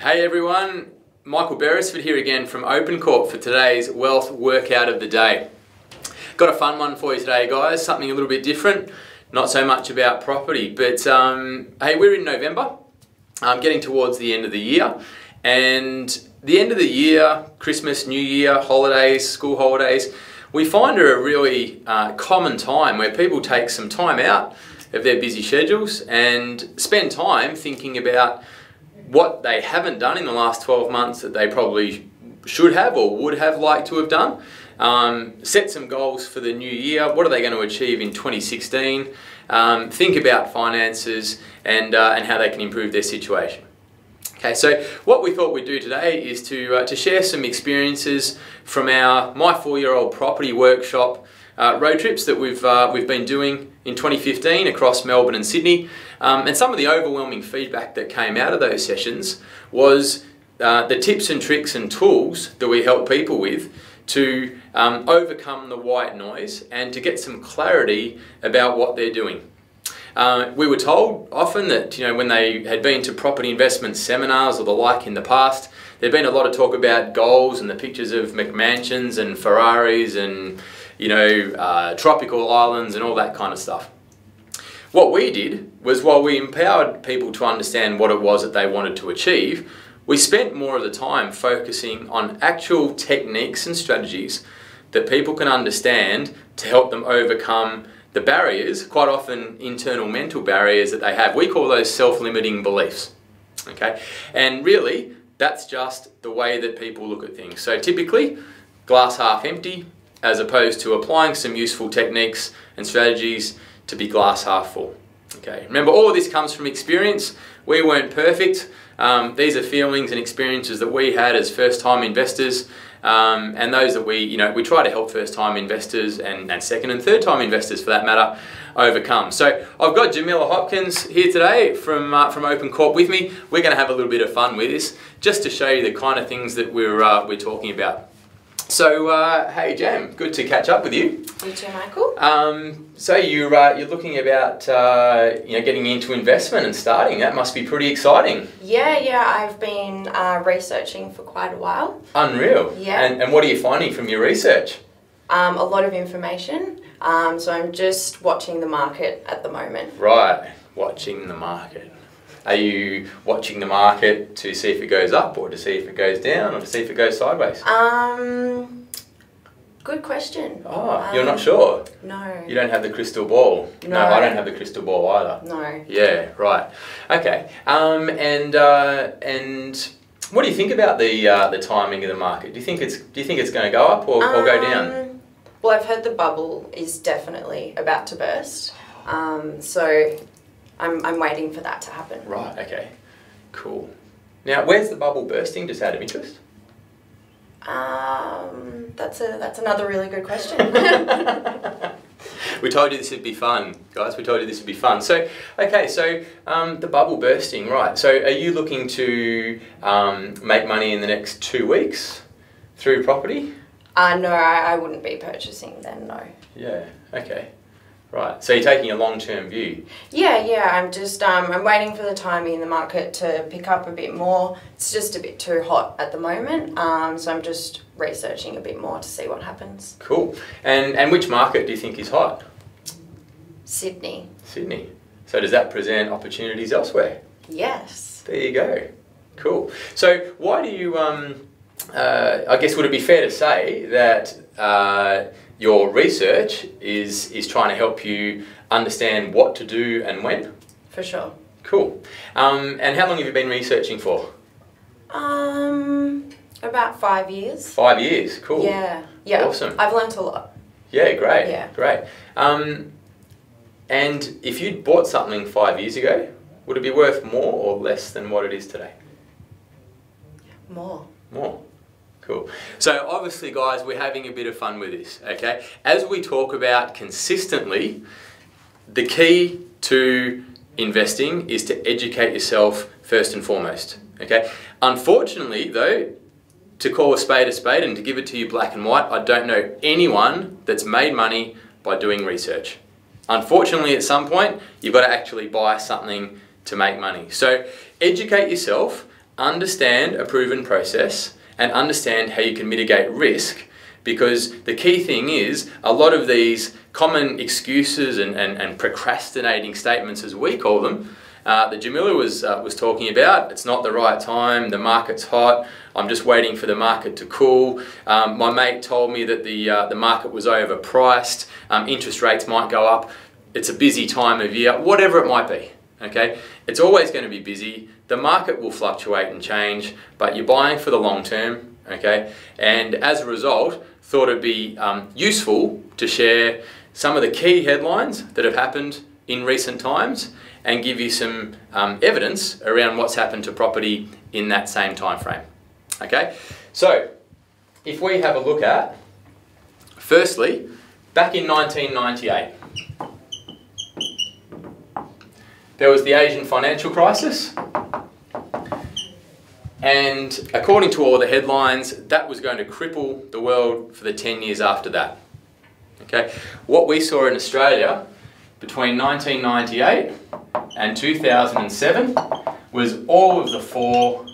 Hey everyone, Michael Beresford here again from Open Court for today's wealth workout of the day. Got a fun one for you today, guys, something a little bit different, not so much about property, but hey, we're in November, getting towards the end of the year, and the end of the year, Christmas, New Year, holidays, school holidays, we find are a really common time where people take some time out of their busy schedules and spend time thinking about what they haven't done in the last 12 months that they probably should have or would have liked to have done. Set some goals for the new year. What are they going to achieve in 2016? Think about finances and how they can improve their situation. Okay, so what we thought we'd do today is to share some experiences from my 4-year-old property workshop road trips that we've been doing in 2015 across Melbourne and Sydney. And some of the overwhelming feedback that came out of those sessions was the tips and tricks and tools that we help people with to overcome the white noise and to get some clarity about what they're doing. We were told often that, when they had been to property investment seminars or the like in the past, there'd been a lot of talk about goals and the pictures of McMansions and Ferraris and, tropical islands and all that kind of stuff. What we did was, while we empowered people to understand what it was that they wanted to achieve, we spent more of the time focusing on actual techniques and strategies that people can understand to help them overcome the barriers, quite often internal mental barriers that they have. We call those self-limiting beliefs. Okay? And really, that's just the way that people look at things. So typically, glass half empty, as opposed to applying some useful techniques and strategies to be glass half full. Okay, remember, all of this comes from experience. We weren't perfect. These are feelings and experiences that we had as first-time investors, and those that we try to help first-time investors and second and third-time investors, for that matter, overcome. So I've got Jamila Hopkins here today from Open Court with me. We're going to have a little bit of fun with this, just to show you the kind of things that we're talking about. So, hey Jam, good to catch up with you. You too, Michael. So you're looking about getting into investment and starting. That must be pretty exciting. Yeah, I've been researching for quite a while. Unreal. Yeah. And what are you finding from your research? A lot of information. So I'm just watching the market at the moment. Right, watching the market. Are you watching the market to see if it goes up, or to see if it goes down, or to see if it goes sideways? Good question. Oh, you're not sure? No. You don't have the crystal ball? No. I don't have the crystal ball either. No. Yeah, right. Okay. And what do you think about the timing of the market? Do you think it's going to go up or go down? Well, I've heard the bubble is definitely about to burst. So I'm waiting for that to happen. Right, okay. Cool. Now, where's the bubble bursting, just out of interest? That's another really good question. We told you this would be fun, guys. We told you this would be fun. So, okay, so the bubble bursting, right. So are you looking to make money in the next 2 weeks through property? No, I wouldn't be purchasing then, no. Yeah, okay. Right, so you're taking a long-term view? Yeah, I'm just, I'm waiting for the timing in the market to pick up a bit more. It's just a bit too hot at the moment, so I'm just researching a bit more to see what happens. Cool. And which market do you think is hot? Sydney. Sydney. So does that present opportunities elsewhere? Yes. There you go. Cool. So why do you, I guess, would it be fair to say that your research is trying to help you understand what to do and when? For sure. Cool. And how long have you been researching for? About 5 years. 5 years, cool. Yeah. Awesome. I've learnt a lot. Yeah, great. Yeah. Great. And if you'd bought something 5 years ago, would it be worth more or less than what it is today? More. More. Cool. So obviously, guys, we're having a bit of fun with this, okay? As we talk about consistently, the key to investing is to educate yourself first and foremost, okay? Unfortunately, though, to call a spade and to give it to you black and white, I don't know anyone that's made money by doing research. Unfortunately, at some point, you've got to actually buy something to make money. So educate yourself, understand a proven process and understand how you can mitigate risk, because the key thing is a lot of these common excuses and procrastinating statements, as we call them, that Jamila was talking about. It's not the right time, the market's hot, I'm just waiting for the market to cool. My mate told me that the market was overpriced, interest rates might go up, it's a busy time of year, whatever it might be. Okay, it's always going to be busy. The market will fluctuate and change, but you're buying for the long term. Okay, and as a result, thought it'd be useful to share some of the key headlines that have happened in recent times and give you some evidence around what's happened to property in that same time frame. Okay, so if we have a look at, firstly, back in 1998, there was the Asian financial crisis, and according to all the headlines, that was going to cripple the world for the 10 years after that. Okay, what we saw in Australia between 1998 and 2007 was all of the 4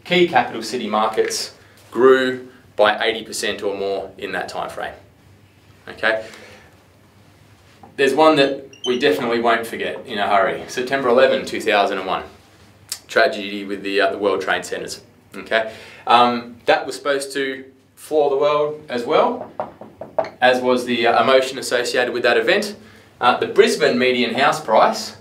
key capital city markets grew by 80% or more in that time frame. Okay, there's one that we definitely won't forget in a hurry. September 11, 2001. Tragedy with the World Trade Centers. Okay, that was supposed to floor the world as well, as was the emotion associated with that event. The Brisbane median house price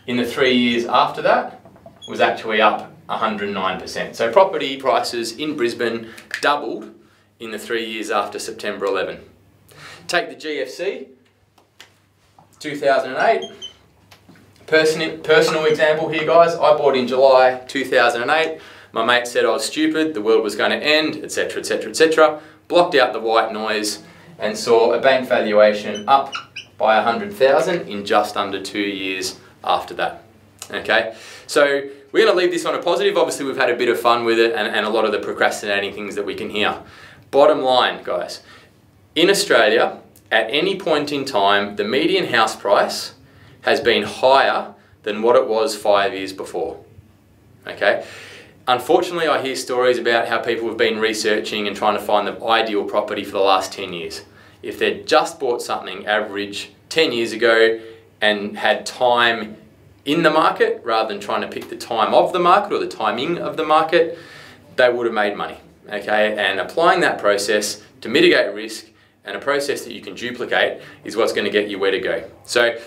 in the 3 years after that was actually up 109%. So property prices in Brisbane doubled in the 3 years after September 11. Take the GFC, 2008. Personal example here, guys. I bought in July 2008. My mate said I was stupid, the world was going to end, etc, etc, etc. Blocked out the white noise and saw a bank valuation up by 100,000 in just under 2 years after that. Okay, so we're going to leave this on a positive. Obviously we've had a bit of fun with it and a lot of the procrastinating things that we can hear. Bottom line, guys, in Australia, at any point in time, the median house price has been higher than what it was 5 years before. Okay, unfortunately I hear stories about how people have been researching and trying to find the ideal property for the last 10 years. If they'd just bought something average 10 years ago and had time in the market rather than trying to pick the time of the market or the timing of the market, they would have made money. Okay, and applying that process to mitigate risk and a process that you can duplicate is what's going to get you where to go. So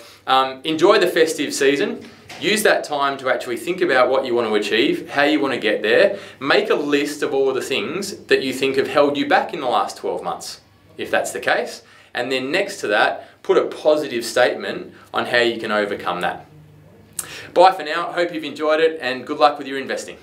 enjoy the festive season. Use that time to actually think about what you want to achieve, how you want to get there. Make a list of all of the things that you think have held you back in the last 12 months, if that's the case. And then next to that, put a positive statement on how you can overcome that. Bye for now. Hope you've enjoyed it and good luck with your investing.